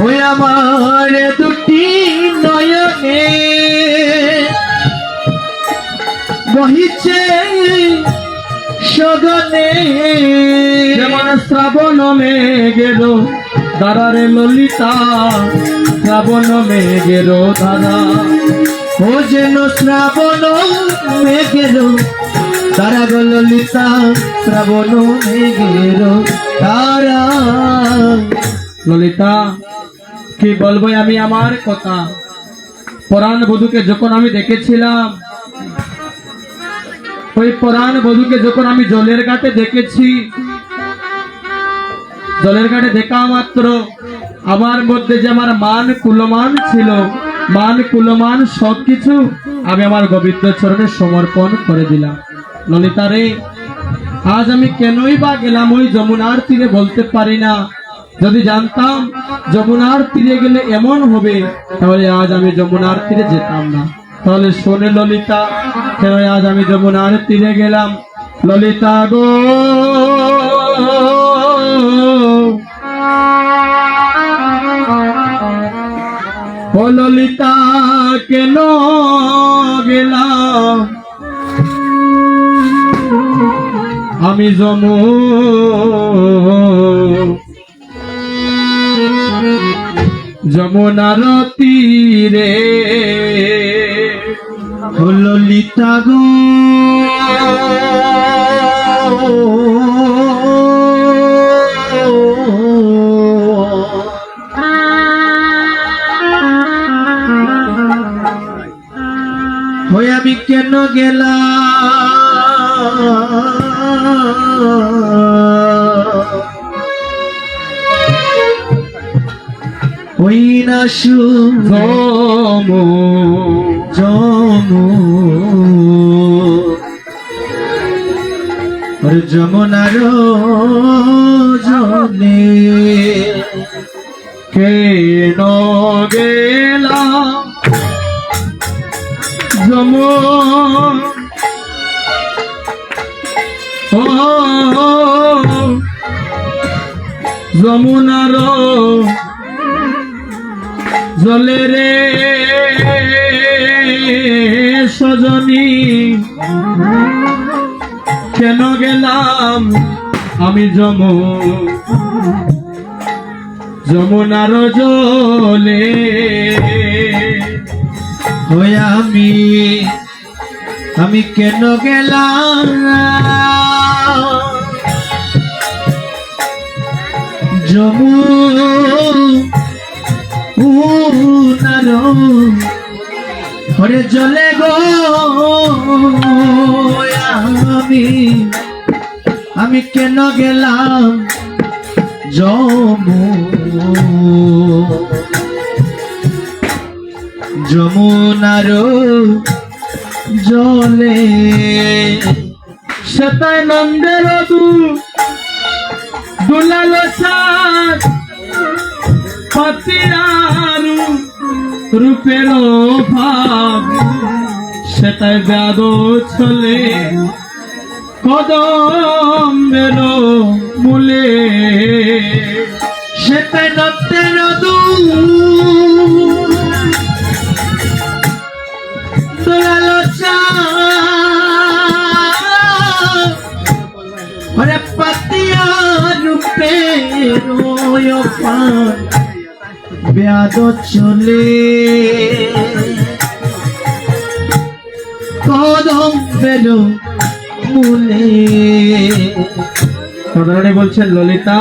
ওই আমার দুটি নয়নে বহিছে সগনে যেমন শ্রাবণ মেঘের ধারারে ললিতা, শ্রাবণ মেঘের ধারা। ও যেন শ্রাবণ মেঘের তারা গো ললিতা, শ্রাবণ মেঘের তারা। ললিতা, কি বলবো আমি আমার কথা। পরাণ বধূকে যখন আমি দেখেছিলাম, ওই পরাণ বধূকে যখন আমি জলের ঘাটে দেখেছি, জলের ঘাটে দেখা মাত্র আমার মধ্যে যে আমার মান কুলমান ছিল, মান কুলমান সবকিছু আমি আমার গোবিন্দ চরণে সমর্পণ করে দিলাম। ললিতা রে, আজ আমি কেনই বা গেলাম ওই যমুনার তীরে বলতে পারি না। যদি জানতাম যমুনার তীরে গেলে এমন হবে, তাহলে আজ আমি যমুনার তীরে যেতাম না। তাহলে শোনে ললিতা, কেন আজ আমি যমুনার তীরে গেলাম। ললিতা গো, ও ললিতা, কেন গেলাম আমি যমুনার তীরে। ও ললিতা গো, হয়ে আমি কেন গেলাম ওই না যমুনার জলে কেন গেলাম যমুনার জলে রে সজনী, কেন গেলাম আমি যমুনার জলে। হয়ে আমি কেন গেলাম যমুনার হরে জলে গো। আমি কেন গেলাম যমুনার জলে। সেটাই নন্দের দুলাল সাত পাতিয়ার রূপের ভাব, সেটাই ব্যাদ ছলে কদমের মূলে। সেটাই নন্দের দুলাল হরে পাতিয়া রূপে ব্যাদ চলে কদম বেলো মূলে। সদারানী বলছেন, ললিতা,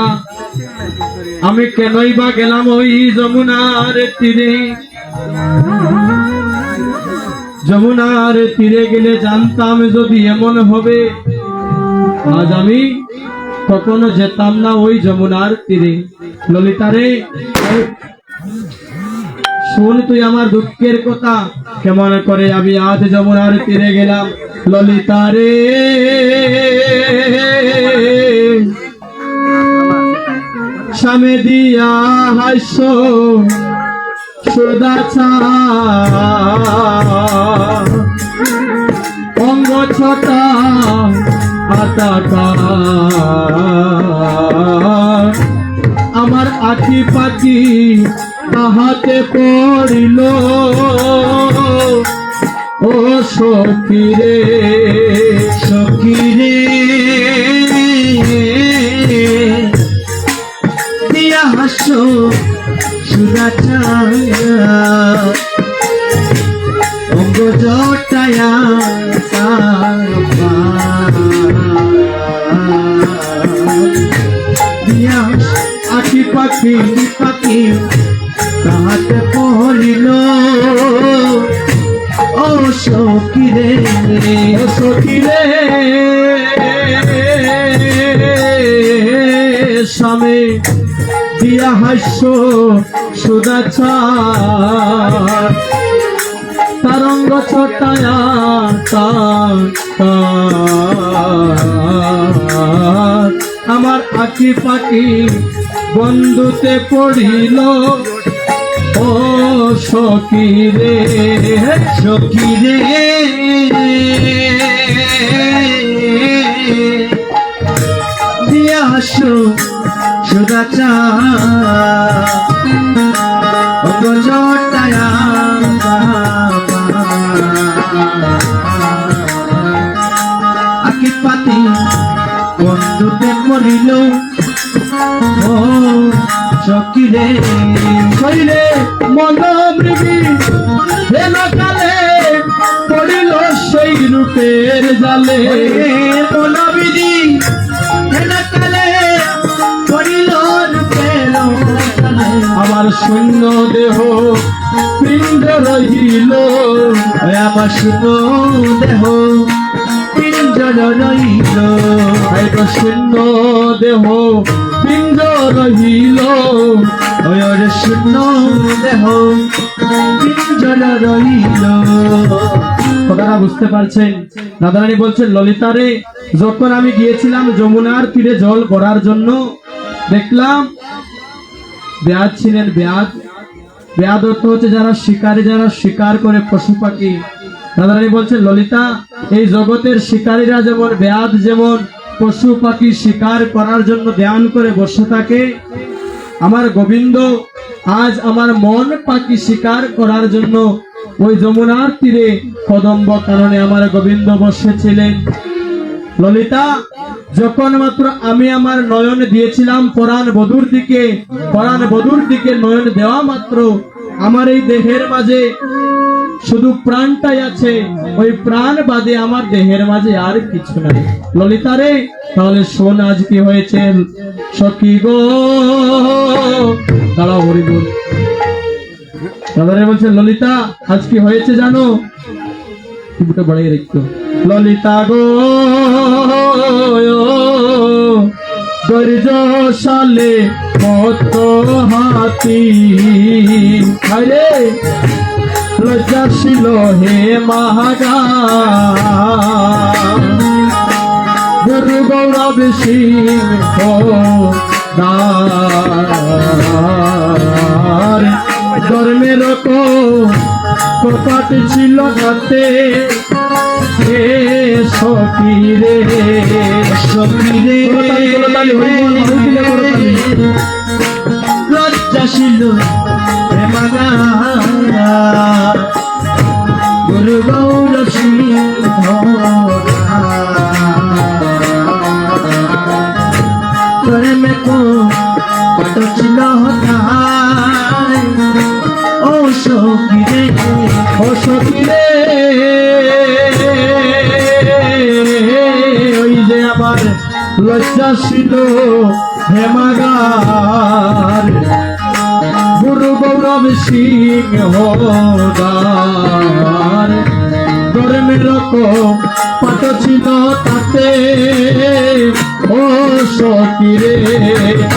আমি কেনই বা গেলাম ওই যমুনার তীরে। যমুনার তীরে গেলে জানতাম যদি এমন হবে, আজ আমি কখনো যেতাম না ওই যমুনার তীরে। ললিতা রে, শোন তুই আমার দুঃখের কথা, কেমন করে আমি আজ যমুনার তীরে গেলাম। ললিতা রে, সামে দিয়া হাস্য সুদাছা অঙ্গ ছটা আতাকা আমার আখি পাখি তাহাতে পড়িল ও সখী রে সখী রে দিয়া হাসো সুরাচা অঙ্গ জটায়া দিয়া আখি পাখি পাখি তাহাতে পড়িল ও সখী রে ও সখী রে স্বামী দিয়া হাস্য সুদাচা তরঙ্গ ছটায়া আমার আখি পাখি বন্ধুতে পড়িল ও সখী রে সখী রে দিয়া হাসো সুদাচা জটায়া আকি পাতি বন্ধুতে মরিল ও সখী রে কইলে মন মৃগী হেন কালে পড়িল সেই রূপের জালে মনোবিধি কালে পড়িল রূপের জালে আমার শূন্য দেহ পিণ্ড রহিল আমার শুভ দেহ পিঞ্জর রইল এক শূন্য দেহ পিণ্ড রহিল ওর শূন্য দেহ পিঞ্জর রইল কথাটা বুঝতে পারছেন? রাধারানী বলছেন ললিতা রে, যখন আমি গিয়েছিলাম যমুনার তীরে জল ভরার জন্য, দেখলাম ব্যাধ ছিলেন। ব্যাধ অর্থ হচ্ছে যারা শিকারী, যারা শিকার করে পশু পাখি। রাধারানী বলছেন ললিতা, এই জগতের শিকারীরা যেমন ব্যাধ, যেমন পশু পাখি শিকার করার জন্য ধ্যান করে বসে থাকে, আমার গোবিন্দ আজ আমার মন পাখি শিকার করার জন্য ওই যমুনার তীরে কদম্ব কারণে আমার গোবিন্দ বসেছিলেন। ললিতা, যখন মাত্র আমি আমার নয়ন দিয়েছিলাম পরাণ বধূর দিকে নয়ন দেওয়া মাত্র আমার এই দেহের মাঝে শুধু প্রাণটাই আছে, ওই প্রাণ বাদে আমার দেহের মাঝে আর কিছু নাই। ললিতা রে, তাহলে শোন আজ কি হয়েছে। সখী গো, দাঁড়াও হরি বল। দাদারে বলছে ললিতা, আজ কি হয়েছে জানো? টিপুটা বাড়িয়ে রেখো। ললিতা গো, ধৈর্য সালে মত হাতি আরে লজ্জাশীল হে মহাগা গুরু গৌরব সিংহ ধর্মের কপাট ছিল হাতে সখী রে লজ্জাশীল গুরু গৌরব সিংহ ধর্মে কপাট ছিল ও সখী রে, ও সখী রে, ওই যে আমার লজ্জাশীল হেমাগার গুরু গৌরব সিংহ ধর্মের পাঠ ছিল তাতে ও সখী রে,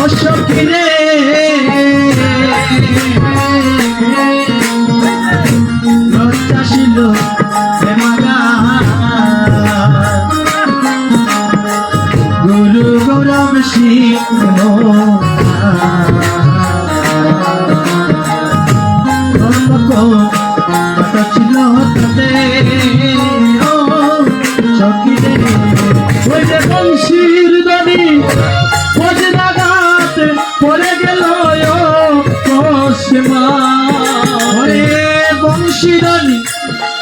ও সখী রে, লজ্জাশীল গুরু গৌরব সিংহ ছিল সখী রে, ওই যে বংশীর দনি খোঁজ লাগাতে পরে শ্যামা ওরে বংশীধনী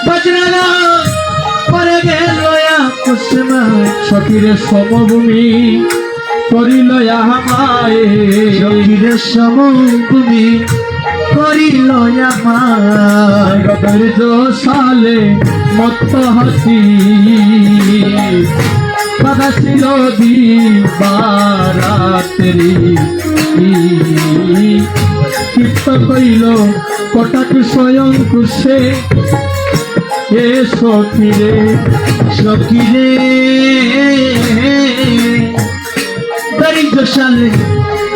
বজরানা পরে গেল কুসুমায় সখীরে সমভূমি করিল আমায় সখীরে সমভূমি করিল আমায় ধৈর্য সালে মত্ত হাসি বাধা ছিল দিবারাত্রি চিত্ত কইল কটাক স্বয়ং কুশে এ সখীরে সখীরে দরিদ্র সালে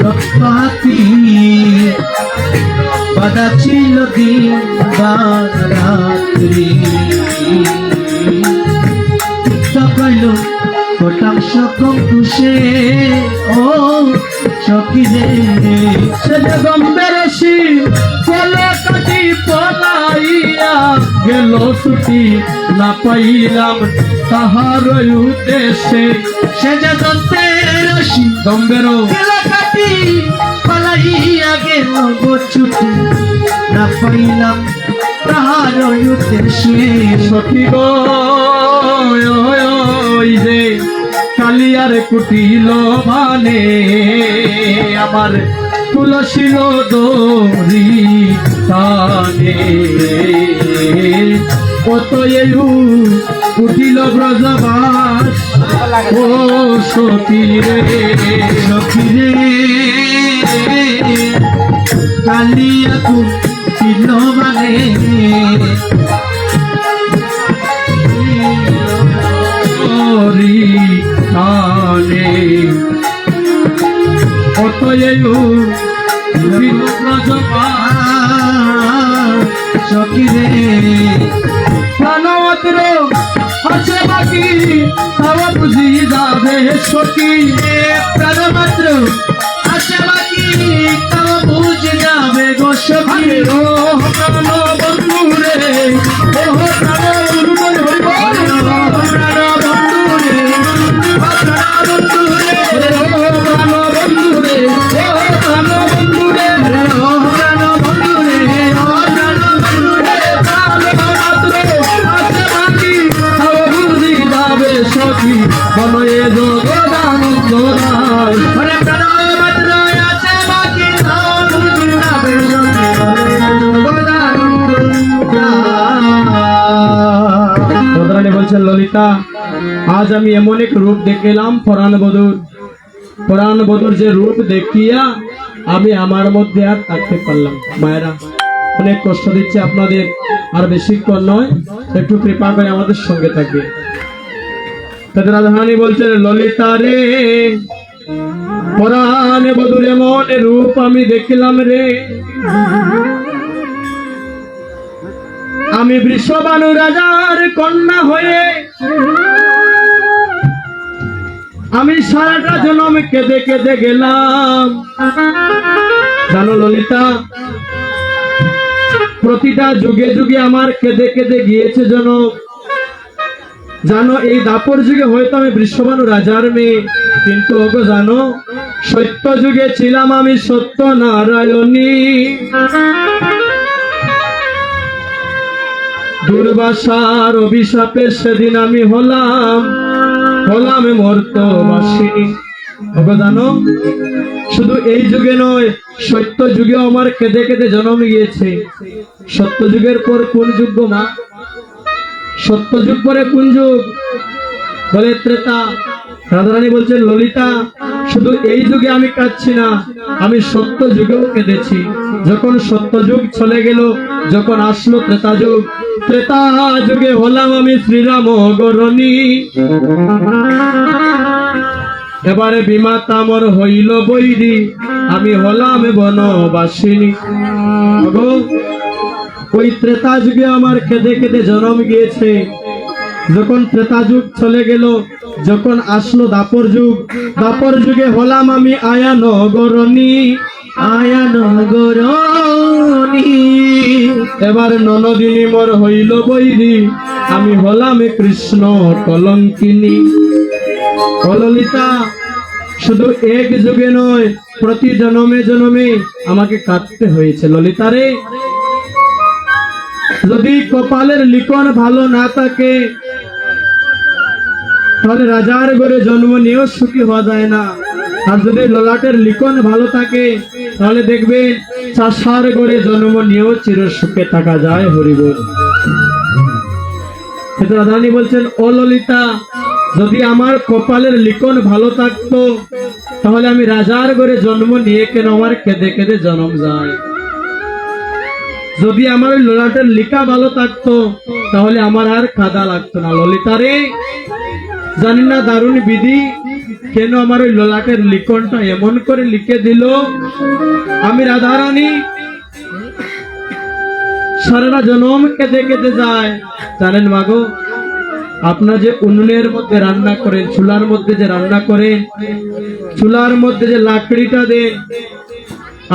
রক্ত হাতি বাধা ছিল দিন রাত্রি কইল কটাংশ কঙ্কুশে ও সখীরে সে যে গম্বেরসি কলে কাটি পলাইয়া গেল ছুটি না পাইলাম তাহার উদ্দেশ্যে সে যে দন্তের রশি গম্বেরো কাটি পালাইয়া গেল গো ছুটি না পাইলাম তাহার উদ্দেশ্যে সখী গো ওই যে কালিয়ার কুটিল মানে আমার তুলসীল দরি তানে কত এলু কুটিল ব্রজবাস ও সখী রে সখীরে কালিয়া কুটিল মানে দরি তানে কত এলু কুটিল ব্রজবাস সখীরে প্রাণমাত্র আছে বাকি তাও বুঝি যাবে সখী প্রাণমাত্র আশা বাকি তাও বুঝ যাবে গো সখী ও প্রাণ বন্ধু রে ও প্রাণ বন্ধু প্রাণ বন্ধু রে প্রাণ বন্ধু রে ও প্রাণ বন্ধু রে ও প্রাণ বন্ধু রে ও প্রাণ বন্ধু রে ও প্রাণ বন্ধু রে প্রাণমাত্র আছে বাকি তাও বুঝি যাবে সখী বলয়ে যোগানন্দ রায় ওরে প্রাণমাত্র আশা বাকি তাও বুঝ যাবে বদরানী বলছেন ললিতা আজ আমি এমন এক রূপ দেখলাম পরাণ বধুর যে রূপ দেখিয়া আমি আমার মধ্যে আর থাকতে পারলাম মায়েরা অনেক কষ্ট দিচ্ছে আপনাদের আর বেশিক্ষণ নয় একটু কৃপা করে আমাদের সঙ্গে থাকবে তাদের রাধারানী বলছেন ললিতা রে পরাণ বধুর এমন রূপ আমি দেখলাম রে আমি বৃষবানু রাজার কন্যা হয়ে আমি সারাটা জন্ম কেঁদে কেঁদে গেলাম জানো ললিতা প্রতিটা যুগে যুগে আমার কেঁদে কেঁদে গিয়েছে জানো এই দাপর যুগে হয়তো আমি বৃষবানু রাজার মেয়ে কিন্তু ওগো জানো সত্য যুগে ছিলাম আমি সত্য নারায়ণী দুর্বাসার অভিশাপে সেদিন আমি হলাম মর্তবাসিনী ওগো জানো শুধু এই যুগে নয় সত্য যুগে আমার কেঁদে কেঁদে জন্ম গিয়েছে সত্য যুগের পর কোন যুগ গো মা সত্য যুগ পরে কোন যুগ বলে ত্রেতা রাধারানী বলছেন ললিতা শুধু এই যুগে আমি কাঁদছি না আমি সত্য যুগেও কেঁদেছি যখন সত্য যুগ চলে গেল যখন আসলো ত্রেতা যুগে হলাম আমি শ্রীরাম গরণী এবারে বিমাতা মোর হইল বৈরী আমি হলাম বনবাসিনী ওই ত্রেতা যুগে আমার কেঁদে কেঁদে জন্ম গিয়েছে যখন ত্রেতা যুগ চলে গেল যখন আসলো দাপর যুগে হলাম আমি আয়া নগরণী এবার ননদিনী মোর হইল বৈরী আমি হলাম কৃষ্ণ কলঙ্কিনী ললিতা শুধু এক যুগে নয়, প্রতি জন্মে জন্মে আমাকে কাটতে হয়েছে। ললিতারে, যদি কপালের লিখন ভালো না থাকে তাহলে রাজার ঘরে জন্ম নিয়েও সুখী হওয়া যায় না। আর যদি ললাটের লিখন ভালো থাকে তাহলে দেখবেন চাষার ঘরে জন্ম নিয়েও চির সুখে থাকা যায়। হরিবল। কিন্তু রাধারানী বলছেন, ও ললিতা, যদি আমার কপালের লিখন ভালো থাকতো তাহলে আমি রাজার ঘরে জন্ম নিয়ে কেন আমার কেঁদে কেঁদে জন্ম যায়। যদি আমার ওই ললাটের লিখা ভালো থাকতো তাহলে আমার আর কাদা লাগতো না। ললিতারে, জানি না দারুণ বিধি কেন আমার ওই ললাটের লিখনটা এমন করে লিখে দিল, আমি রাধারানী সারাটা জন্ম কেঁদে কেঁদে যায়। জানেন মাগো, আপনারা যে উনুনের মধ্যে রান্না করেন, চুলার মধ্যে যে রান্না করেন, চুলার মধ্যে যে লাকড়িটা দেন,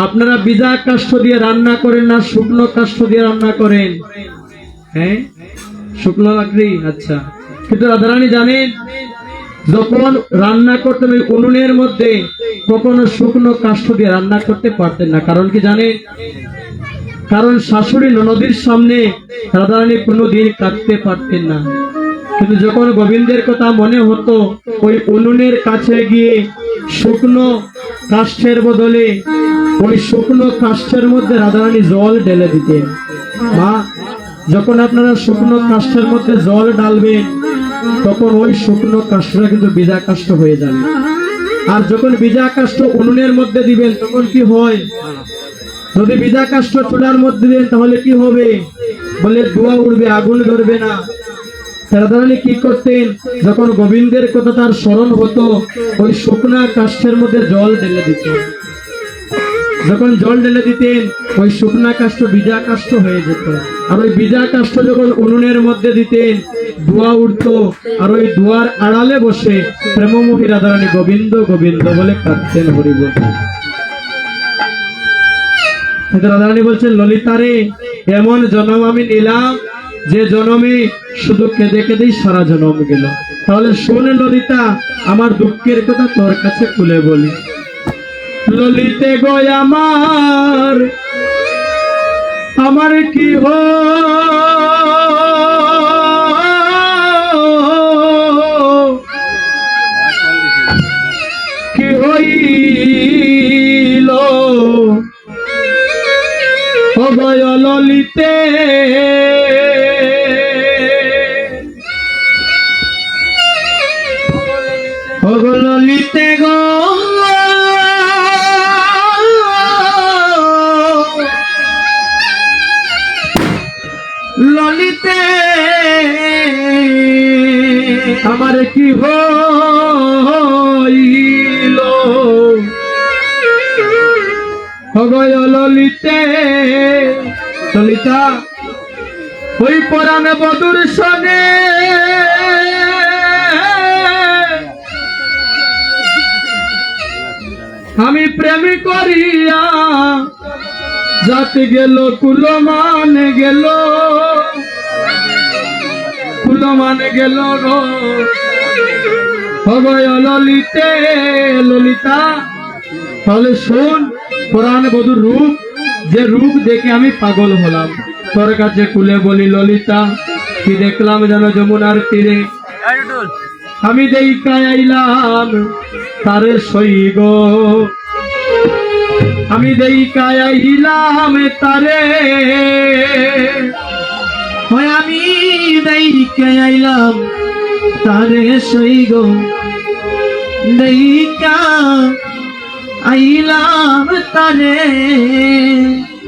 আপনারা ভিজা কাষ্ঠ দিয়ে রান্না করেন না শুকনো কাষ্ঠ দিয়ে রান্না করেন? হ্যাঁ, শুকনো লাকড়ি। আচ্ছা, কিন্তু রাধারানী জানেন, যখন রান্না করতেন ওই উনুনের মধ্যে কখনো শুকনো কাষ্ঠ দিয়ে রান্না করতে পারতেন না। কারণ কি জানেন? কারণ শাশুড়ি ননদীর সামনে রাধারানী কোনোদিন কাটতে পারতেন না। কিন্তু যখন গোবিন্দের কথা মনে হতো, ওই উনুনের কাছে গিয়ে শুকনো কাষ্ঠের বদলে ওই শুকনো কাষ্ঠের মধ্যে রাধারানী জল ঢেলে দিতেন। মা, যখন আপনারা শুকনো কাষ্ঠের মধ্যে জল ঢালবেন তখন ওই শুকনো কাষ্ঠটা কিন্তু ভিজা কাষ্ঠ হয়ে যাবে। আর যখন ভিজা কাষ্ঠ উনুনের মধ্যে দিবেন তখন কি হয়? যদি ভিজা কাষ্ঠ চুলার মধ্যে দেন তাহলে কি হবে? বলে ধোঁয়া উঠবে, আগুন ধরবে না। রাধারানী কি করতেন? যখন গোবিন্দের কথা তার স্মরণ হতো, ওই শুকনা কাষ্ঠের মধ্যে জল ঢেলে দিতেন। যখন জল ঢেলে দিতেন ওই শুকনা কাষ্ঠ ভিজা কাষ্ঠ হয়ে যেত। আর ওই ভিজা কাষ্ঠ যখন উনুনের মধ্যে দিতেন ধোঁয়া উঠতো, আর ওই ধোঁয়ার আড়ালে বসে প্রেমমোহী রাধারানী গোবিন্দ গোবিন্দ বলে কাঁদতেন। হরিবল। রাধারানী বলছেন, ললিতারে, এমন জন্ম আমি নিলাম যে জন্মে শুধু কেঁদে কেঁদেই সারা জন্ম গেল। তাহলে শোন ললিতা, আমার দুঃখের কথা তোর কাছে খুলে বলি। ললিতে গো আমার, আমার কি কি হইল অভয় ললিতে, ললিতে গো ললিতে, আমার কি হইল অভয় ললিতে। ললিতা, ওই পরাণে বধুর সনে আমি প্রেম করিয়া যাতে গেল কুলমান গেল, কুলমান গেল গো অভয় ললিতে। ললিতা, তাহলে শোন, পুরাণ বধুর রূপ, যে রূপ দেখে আমি পাগল হলাম, তোর কাছে খুলে বলি ললিতা, কি দেখলাম যেন যমুনার তীরে আমি দেইকা আইলাম তারে সইগ, আমি দেইকা আইলাম তারে, আমি দেইকা আইলাম তারে সইগ, দেইকা আইলাম তারে।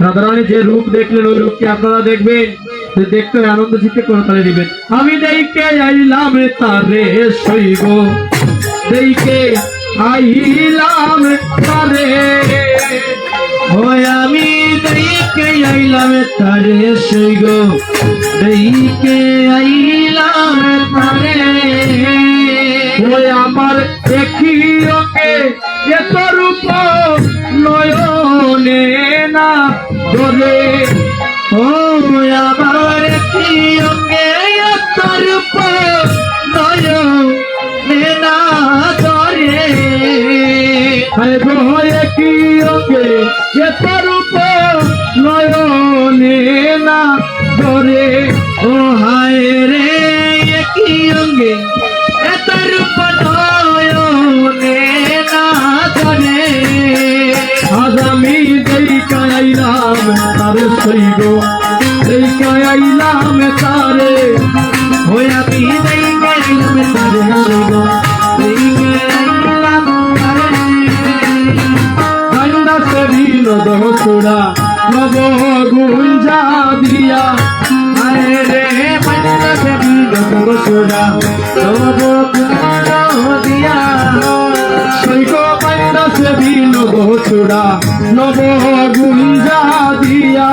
রাধারানী যে রূপ দেখলেন ওই রূপকে আপনারা দেখবেন, দেখতে আনন্দ চিত্তে করে তালে দিবেন। আমি দেইকে আইলাম তারে সইগ, দেইকে আইলাম তারে, ওই আমি দেইকে আইলাম তারে সইগ, দেইকে আইলাম তারে। ওই আমার দেখি ওকে এত রূপ নয়নে না ধরে, ও আমার কি ওকে এত রূপ নয়নে না ধরে। আইলাম তারে সইব দেখে আইলাম তারে ওই আমি দেখে আইলাম তারে সইব দেখে আইলাম তারে গন্ডা সে দিল দোসরা নব গুঞ্জা দিয়া আরে রে মন্ডা সে দিল দোসরা নব গুঞ্জা দিয়া সৈক গন্ডা সে দিল দোসরা নব গুঞ্জা দিয়া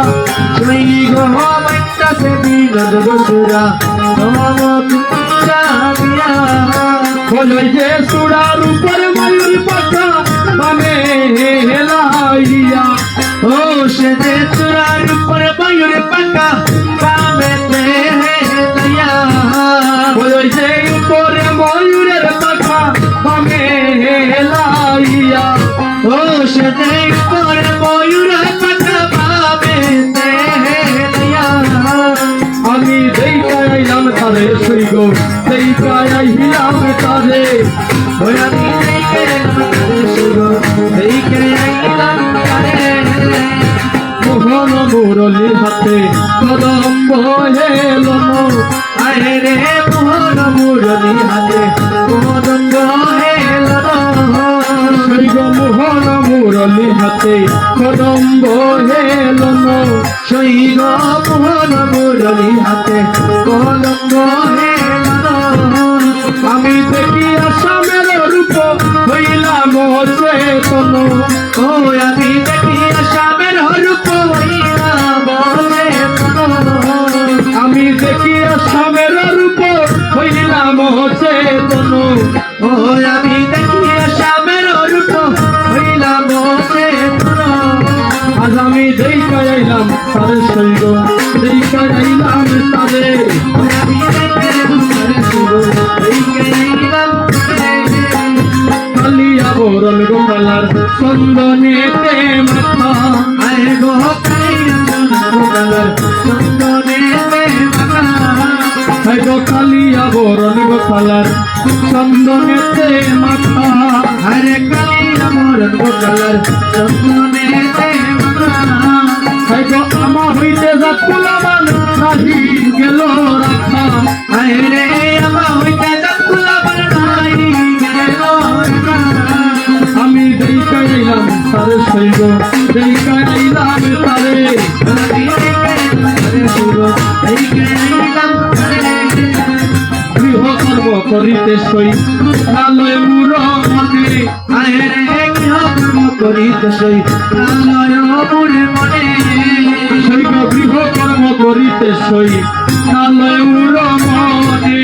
সই গো মন্ডা সে দিল দোসরা নব গুঞ্জা দিয়া বলই যে সুরার উপর ময়ূর পাখা বামে হেলাইয়া ও সে যে চূড়ার উপর ময়ূর পাখা বামেতে হেলাইয়া বলই যে উপরে ময়ূরের পাখা বামে হেলাইয়া ও সে যে উপর ময়ূর পাখা বামেতে হেলাইয়া আমি দেখে আইলাম তারে সইগ দেখে আইলাম তারে ওই আমি দেখে আইলাম তারে সইব দেখে আইলাম তারে মোহন মুরলি হাতে কদম্ব হেলন আরে রে মোহন মুরলি হাতে কদম্ব হেলন সৈগ মোহন মুরলি হাতে কদম্ব হেলন শৈব মোহন মুরলি হাতে কলঙ্গ হেলন আমি দেখি আসামের রূপ হইলাম চেতন ও আমি দেখি আসামের রূপ হইলাম চেতন আমি দেখি আসামের রূপ হইলাম চেতন ও আমি দেখি আসামের রূপ হইলাম চেতন আজ আমি দেখে আইলাম তারে সৈগ দেখে আইলাম তারে আমি দেখে তারে সইব দেখে আইলাম কালিয়া বরণ গোপালার চন্দনেতে মাথা আয় গো কালিয়ার চন্দনে মাথা হয়তো কালিয়া বরণ গোপালার চন্দনেতে মাথা আরে কালিয়ার গোপালার চন্দনে মাথা হয়তো আমা হইতে যাত কুলামান নাহি গেল রাখা আয় রে আমা হইতে যাকুলা বানাই গেল আমি দেখে আইলাম তারে সইব দেখে আইলাম তারে আমি দেখে তারে সইব দেখে আইলাম তারে গৃহকর্ম করিতে সই আলয় মুর মনে আয় রে কি কর্ম করিতে সই আলয় মোরে মনে সৈব গৃহকর্ম করিতে সই আলয় মুর মনে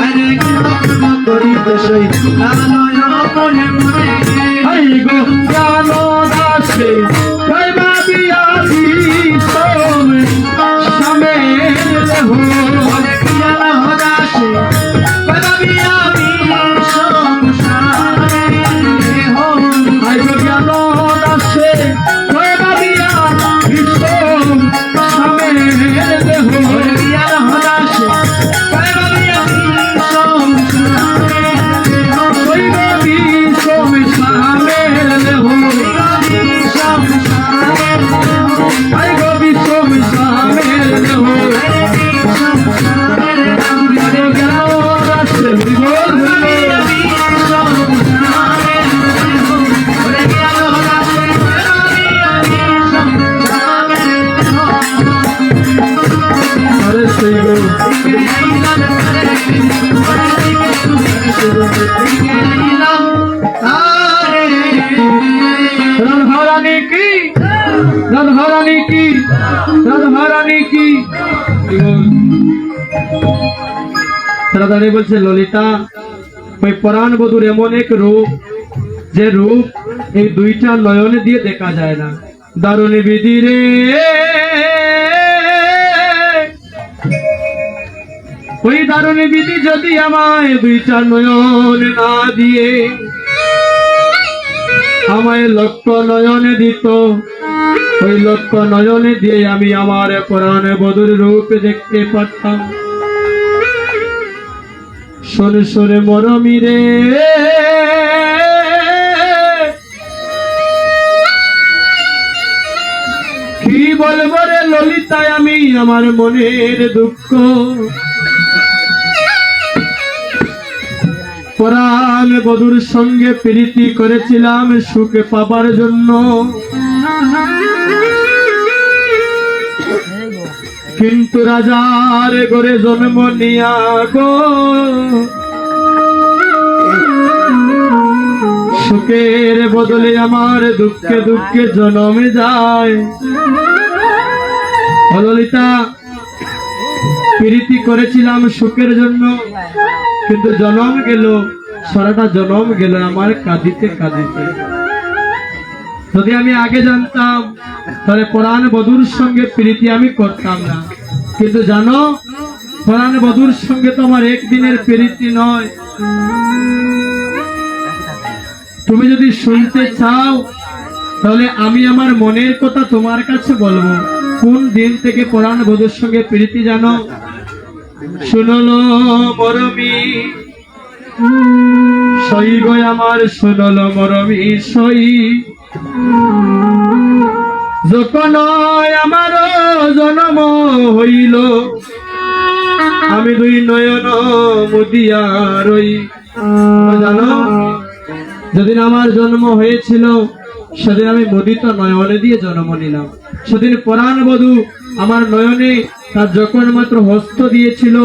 আরে কি কর্ম করিতে সই আলয় মোরে মনে হাই গো জ্ঞান দাসে কইবা বিয়াদি সোম সামেল হো অনেক জানা হদাসে বাবি আমি সংসারে হো হাই গো জ্ঞান দাসে কইবা বিয়াদি সোম সামেল হো অনেক জানা হদাসে বাবি আমি সংসারে হো কইবা বি সোম সামেল হো সংসারে হো হাই গো বি সোম সামেল হো সংসারে হো আরে জ্ঞান দাসে বিগল বাবি আমি সংসারে হো অনেক জানা হদাসে বাবি আমি সংসারে হো তারে সইব রাধারানী কি রাধারানী কি রাধারানী কি রাধারানী বলছে ললিতা ওই পরাণ বধুর এমন এক রূপ যে রূপ এই দুইটা নয়নে দিয়ে দেখা যায় না দারুণ বিধি রে ওই দারুণ বিধি যদি আমায় দুইটা নয়ন না দিয়ে আমায় লক্ষ নয়নে দিত ওই লক্ষ নয়নে দিয়ে আমি আমার পরাণ বধুর রূপ দেখতে পারতাম শোন শোনে মরমি রে কি বলবো রে ললিতায় আমি আমার মনের দুঃখ, পরাণ বধূর সঙ্গে প্রীতি করেছিলাম সুখ পাবার জন্য, কিন্তু রাজার ঘরে জন্ম নিয়া গো সুখের বদলে আমার দুঃখে দুঃখে জন্ম যায়। ললিতা, প্রীতি করেছিলাম সুখের জন্য, কিন্তু জন্ম গেল, সারাটা জন্ম গেল আমার কাঁদিতে কাঁদিতে। যদি আমি আগে জানতাম তাহলে পরাণ বধূর সঙ্গে প্রীতি আমি করতাম না। কিন্তু জানো, পরাণ বধূর সঙ্গে তো আমার একদিনের প্রীতি নয়। তুমি যদি শুনতে চাও তাহলে আমি আমার মনের কথা তোমার কাছে বলবো। কোন দিন থেকে পরাণ বধূর সঙ্গে প্রীতি জানো? শুনলো মরমি সই গো আমার, শুনলো মরমি সই, যখন আমার জন্ম হইল আমি দুই নয়ন মুদিয়া রই। জানো, যেদিন আমার জন্ম হয়েছিল সেদিন আমি মুদিত নয়নে দিয়ে জন্ম নিলাম। সেদিন পরাণ বধূ আমার নয়নে তার যখন মাত্র হস্ত দিয়েছিল,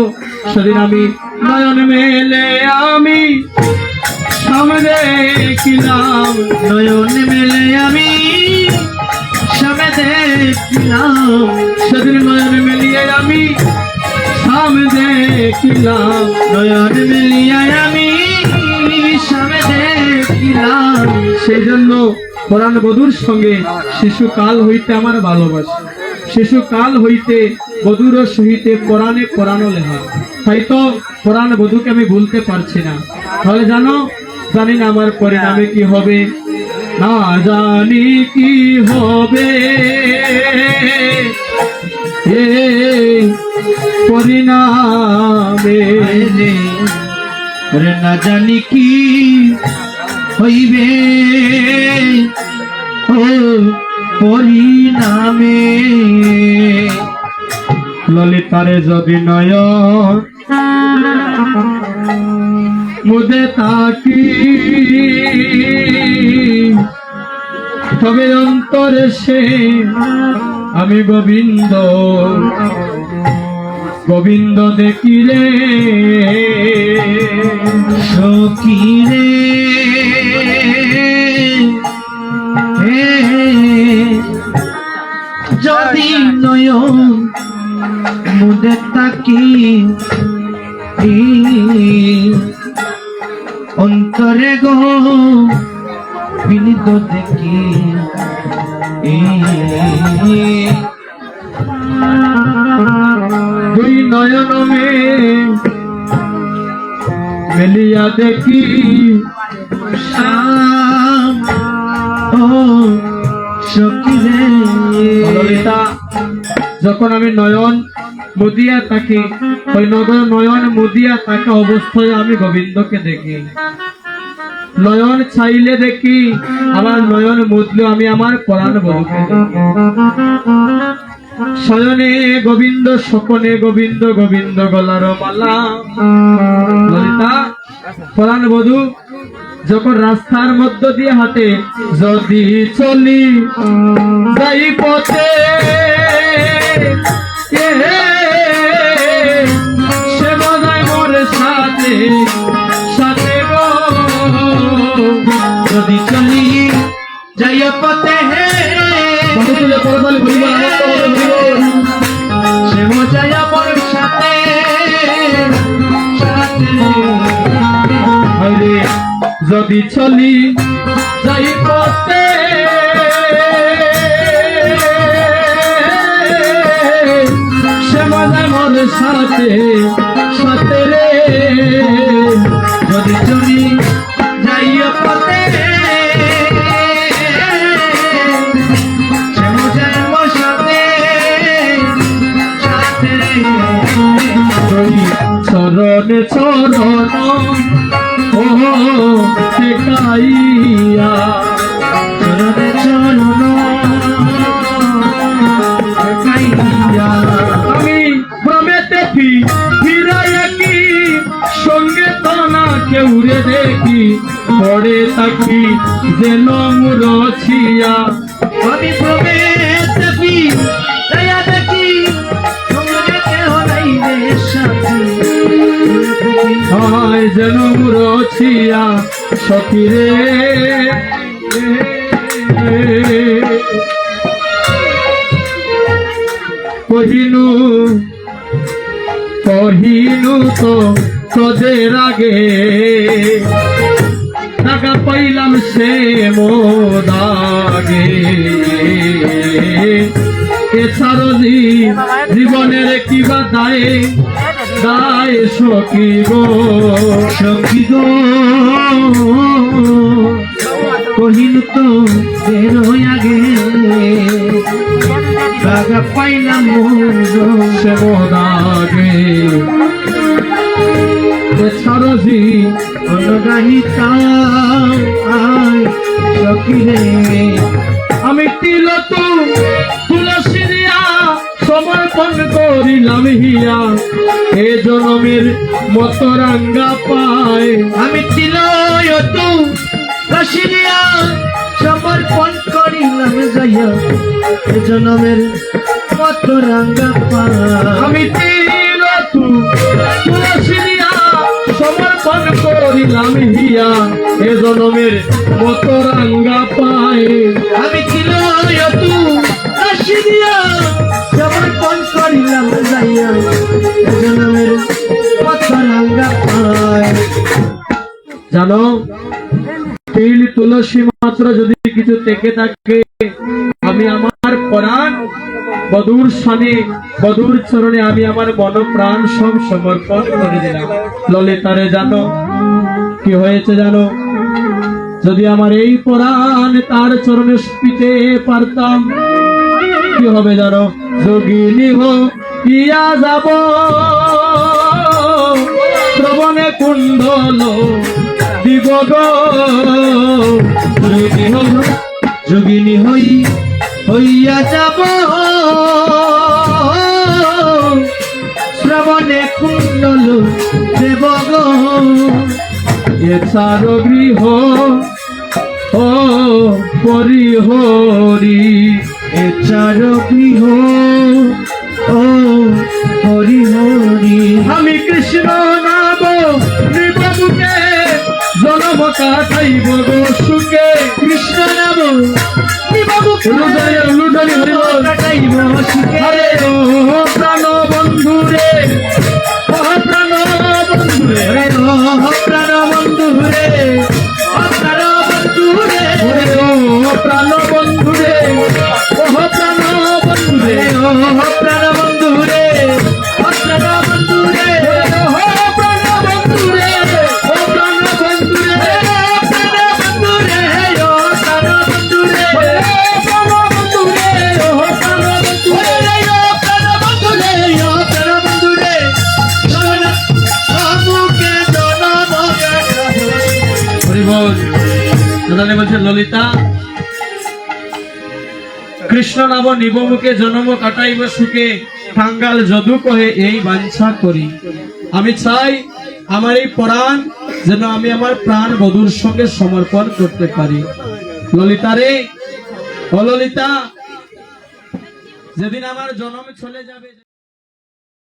সেদিন আমি নয়ন মেলে আমি সামনে দেখিলাম, নয়ন মেলে আমি সামনে দেখিলাম, সেদিন নয়ন মেলিয়ে আমি সামনে দেখিলাম, নয়ন মেলিয়ে আমি সামনে দেখিলাম। সেই জন্য পরাণ বধূর সঙ্গে শিশুকাল হইতে আমার ভালোবাসা, শিশুকাল হইতে বধূর সহিতে পরাণে পরাণ লেখা। তাই তো পরাণ বধূকে আমি ভুলতে পারছি না। তাহলে জানো, জানি না আমার পরিণামে কি হবে, না জানি কি হবে এ পরিণামে, না জানি কি হইবে ও পরিণামে। ললিতারে যদি নয়ন মুদে তাকি, তবে অন্তরে সে আমি গোবিন্দ গোবিন্দ দেখিলে সখিরে যদি নয়ন মুদে তাকি, অন্তরে গো বিনীত দেখি, দুই নয়ন মেলিয়া দেখি শ্যাম ও সখিরে। ললিতা, যখন আমি নয়ন মুদিয়া থাকি, ওই নয়ন মুদিয়া থাকা অবস্থায় আমি গোবিন্দকে দেখি। নয়ন চাইলে দেখি, আবার নয়ন মুদলে আমি আমার পরাণ বধূকে দেখি। শয়নে গোবিন্দ, স্বপনে গোবিন্দ, গোবিন্দ গলার মালা। ললিতা, পরাণ বধূ যখন রাস্তার মধ্য দিয়ে হাঁটে, যদি চলি যাই পথে সে বাজায় মোর সাথে সাথে গো, যদি চলি যাই পথে সে মজায় মোর সাথে সাথে, যদি চলি যাই পথে সে মজায় মোর সাথে সাথে রে, যদি চলি যাই পথে সে মজায় মোর সাথে সাথে রে, চরণে চরণ ও ঠেকাইয়া, চরণে চরণ পড়ে থাকি যেন মুরছিয়া। আমি ভ্রমে দেখি দয়া দেখি সঙ্গে কেহ নাই রে সাথী। হয় যেন মুরছিয়া সখী রে। কহিনু কহিনু তো তোদের আগে টাকা পাইলাম সে মোদাগে। এছাড়ো জীবনের কিবা দায় দায় সখী গো। সখী গো কহিনু তো বের আগে টাকা পাইলাম সে মোদাগে। এছাড়ো অনুগাহিতা সখী রে। আমি তুলসী দিয়া সমর্পণ করিলাম হিয়া এ জনমের মত রাঙ্গা পায়। আমি তুলসী দিয়া সমর্পণ করিলাম যাইয়া এ জনমের মত রাঙ্গা পায়। আমি তুলসী দিয়া সমর্পণ করিলাম হিয়া এ জনমের মত রাঙ্গা পায়। আমি তুলসী দিয়া সমর্পণ করিলাম যাইয়া এ জনমের মত রাঙ্গা পায়। জানো তিল তুলসী মাত্র যদি কিছু থেকে থাকে আমি আমার প্রাণ বধূর সানে বধূর চরণে আমি আমার মন প্রাণ সব সমর্পণ করে দিলাম। ললিতারে জানো কি হয়েছে জানো? যদি আমার এই প্রাণ তার চরণে পিতে পারতাম কি হবে জানো? যোগিনী ইয়া যাব শ্রবণে কুণ্ডল দিব গো। যোগিনী হইয়া যাব শ্রবণে কুণ্ডল দেব গো। এছাড়ো গৃহ ও পরিহরি। এছাড়ো গৃহ ও হরিহরি। আমি কৃষ্ণ নাম নিব মুখে জনম কাটাইব গো সুখে। কৃষ্ণ নাম নিব মুখে লুডারি হরিব কাটাইব সুখে। হরে ও প্রাণ বন্ধু রে ও প্রাণ বন্ধু রে। হরে ও প্রাণ বন্ধু রে ও প্রাণ বন্ধু রে। হরে ও প্রাণ বন্ধু রে ও প্রাণ বন্ধু রে। ও প্রাণ বন্ধু রে ও প্রাণ বন্ধু রে। ও প্রাণ বন্ধু রে ও প্রাণ বন্ধু রে। বলছে ললিতা কৃষ্ণ নাম নিব মুখে জনম কাটাইব সুখে টাঙ্গাল যদু কহে এই বাঞ্ছা করি। আমি চাই আমার এই প্রাণ যেন আমি আমার প্রাণ বধূর সঙ্গে সমর্পণ করতে পারি। ললিতা রে ও ললিতা যেদিন আমার জনম চলে যাবে